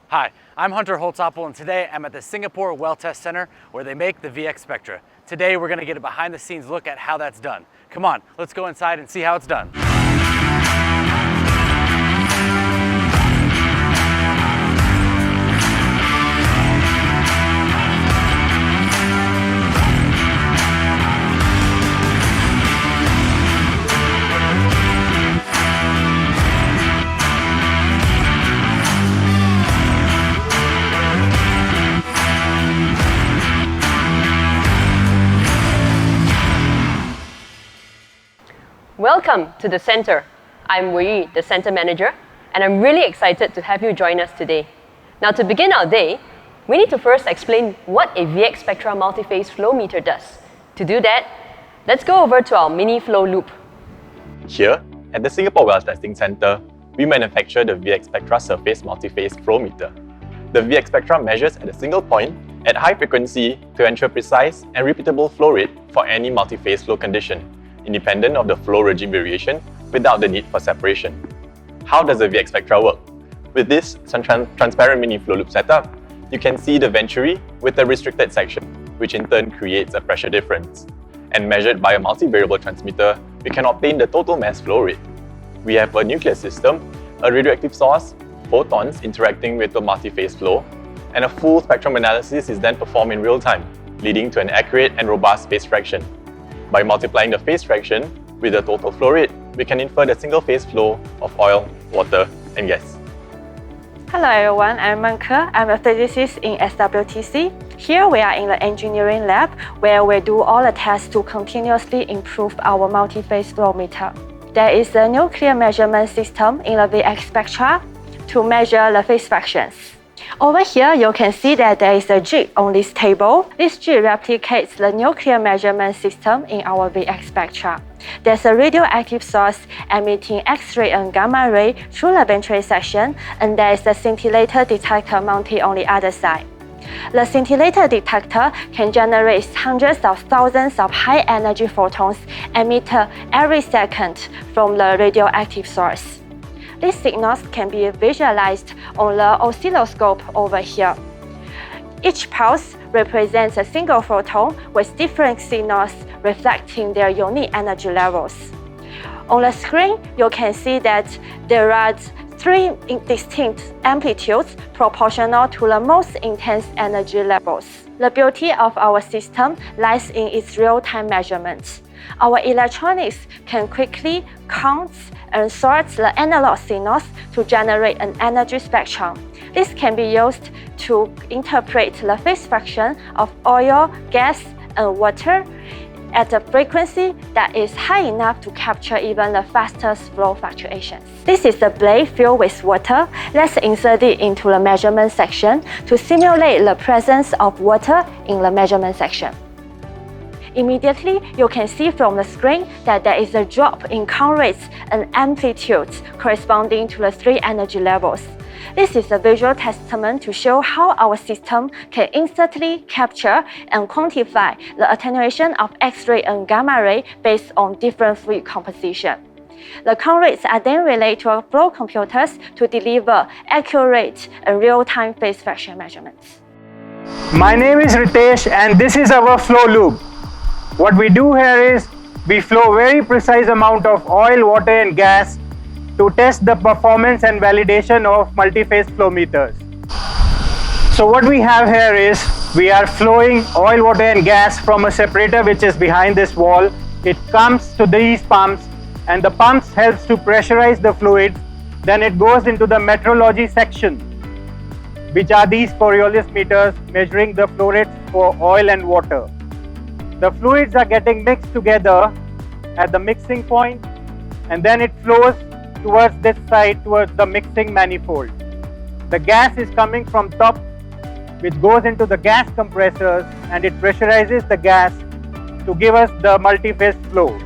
Hi, I'm Hunter Holtzapfel, and today I'm at the Singapore Well Test Center where they make the VX Spectra. Today we're going to get a behind-the-scenes look at how that's done. Come on, let's go inside and see how it's done. Welcome to the center. I'm Wei, the center manager, and I'm really excited to have you join us today. Now, to begin our day, we need to first explain what a VX Spectra multi-phase flow meter does. To do that, let's go over to our mini flow loop. Here, at the Singapore Well Testing Center, we manufacture the VX Spectra surface multi-phase flow meter. The VX Spectra measures at a single point at high frequency to ensure precise and repeatable flow rate for any multi-phase flow condition, independent of the flow regime variation without the need for separation. How does the VX Spectra work? With this transparent mini flow loop setup, you can see the venturi with a restricted section, which in turn creates a pressure difference. And measured by a multivariable transmitter, we can obtain the total mass flow rate. We have a nucleus system, a radioactive source, photons interacting with the multi-phase flow, and a full spectrum analysis is then performed in real time, leading to an accurate and robust phase fraction. By multiplying the phase fraction with the total flow rate, we can infer the single phase flow of oil, water, and gas. Hello everyone, I'm Manke. I'm a physicist in SWTC. Here we are in the engineering lab where we do all the tests to continuously improve our multi-phase flow meter. There is a nuclear measurement system in the VX Spectra to measure the phase fractions. Over here, you can see that there is a jig on this table. This jig replicates the nuclear measurement system in our VX Spectra. There's a radioactive source emitting X-ray and gamma ray through the venturi section, and there is a scintillator detector mounted on the other side. The scintillator detector can generate hundreds of thousands of high-energy photons emitted every second from the radioactive source. These signals can be visualized on the oscilloscope over here. Each pulse represents a single photon with different signals reflecting their unique energy levels. On the screen, you can see that there are three distinct amplitudes proportional to the most intense energy levels. The beauty of our system lies in its real-time measurements. Our electronics can quickly count and sort the analog signals to generate an energy spectrum. This can be used to interpret the phase fraction of oil, gas, and water at a frequency that is high enough to capture even the fastest flow fluctuations. This is a blade filled with water. Let's insert it into the measurement section to simulate the presence of water in the measurement section. Immediately, you can see from the screen that there is a drop in count rates and amplitudes corresponding to the three energy levels. This is a visual testament to show how our system can instantly capture and quantify the attenuation of X-ray and gamma ray based on different fluid composition. The count rates are then relayed to our flow computers to deliver accurate and real-time phase fraction measurements. My name is Ritesh and this is our flow loop. What we do here is we flow very precise amount of oil, water and gas to test the performance and validation of multi-phase flow meters. So what we have here is we are flowing oil, water and gas from a separator which is behind this wall. It comes to these pumps and the pumps helps to pressurize the fluid. Then it goes into the metrology section, which are these Coriolis meters measuring the flow rates for oil and water. The fluids are getting mixed together at the mixing point and then it flows towards this side, towards the mixing manifold. The gas is coming from top, which goes into the gas compressors and it pressurizes the gas to give us the multi-phase flow.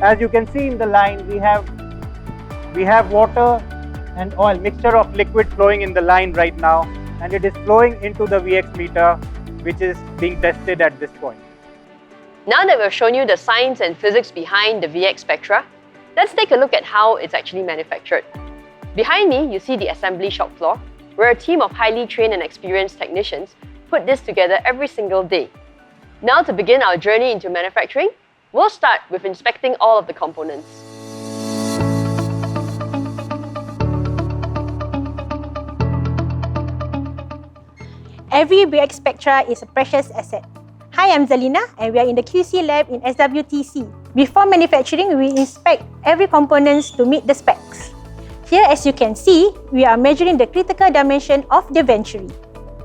As you can see in the line, we have water and oil, mixture of liquid flowing in the line right now, and it is flowing into the VX meter, which is being tested at this point. Now that we've shown you the science and physics behind the VX Spectra, let's take a look at how it's actually manufactured. Behind me, you see the assembly shop floor. where a team of highly trained and experienced technicians put this together every single day. Now to begin our journey into manufacturing, we'll start with inspecting all of the components. Every VX Spectra is a precious asset. Hi, I'm Zalina and we are in the QC lab in SWTC. Before manufacturing, we inspect every components to meet the specs. Here, as you can see, we are measuring the critical dimension of the venturi.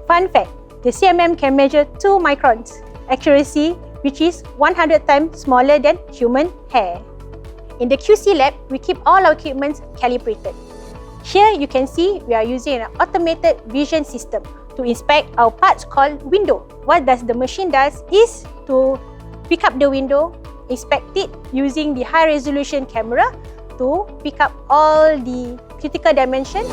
Fun fact, the CMM can measure 2 microns, accuracy which is 100 times smaller than human hair. In the QC lab, we keep all our equipment calibrated. Here you can see we are using an automated vision system to inspect our parts called window. What does the machine does is to pick up the window, inspect it using the high resolution camera to pick up all the critical dimensions.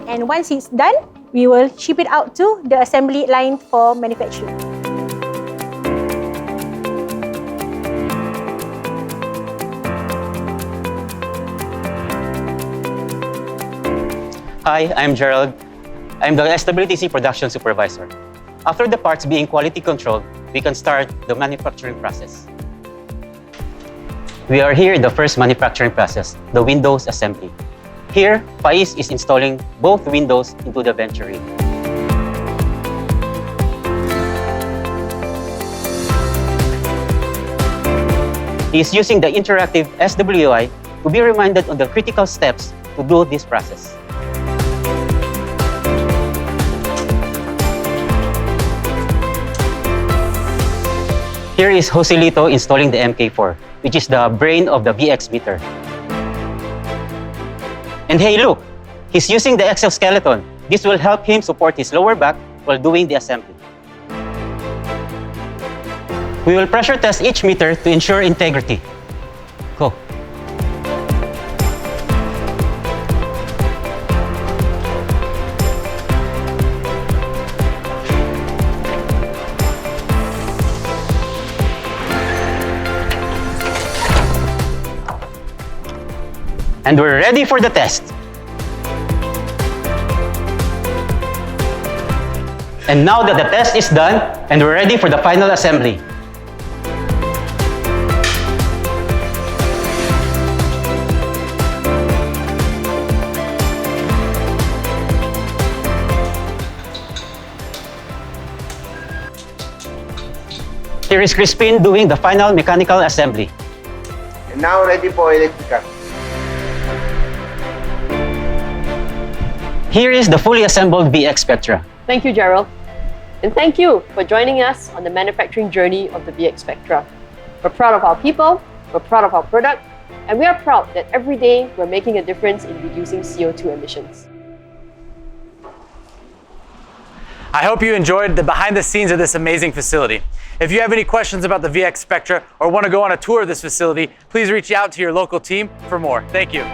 And once it's done, we will ship it out to the assembly line for manufacturing. Hi, I'm Gerald. I'm the SWTC Production Supervisor. After the parts being quality controlled, we can start the manufacturing process. We are here in the first manufacturing process, the windows assembly. Here, Faiz is installing both windows into the venturi. He is using the interactive SWI to be reminded on the critical steps to do this process. Here is Joselito installing the MK4, which is the brain of the VX meter. And hey, look, he's using the exoskeleton. This will help him support his lower back while doing the assembly. We will pressure test each meter to ensure integrity. Go. And we're ready for the test. And now that the test is done, and we're ready for the final assembly. Here is Crispin doing the final mechanical assembly. And now ready for electrical. Here is the fully assembled VX Spectra. Thank you, Gerald. And thank you for joining us on the manufacturing journey of the VX Spectra. We're proud of our people, we're proud of our product, and we are proud that every day we're making a difference in reducing CO2 emissions. I hope you enjoyed the behind the scenes of this amazing facility. If you have any questions about the VX Spectra or want to go on a tour of this facility, please reach out to your local team for more. Thank you.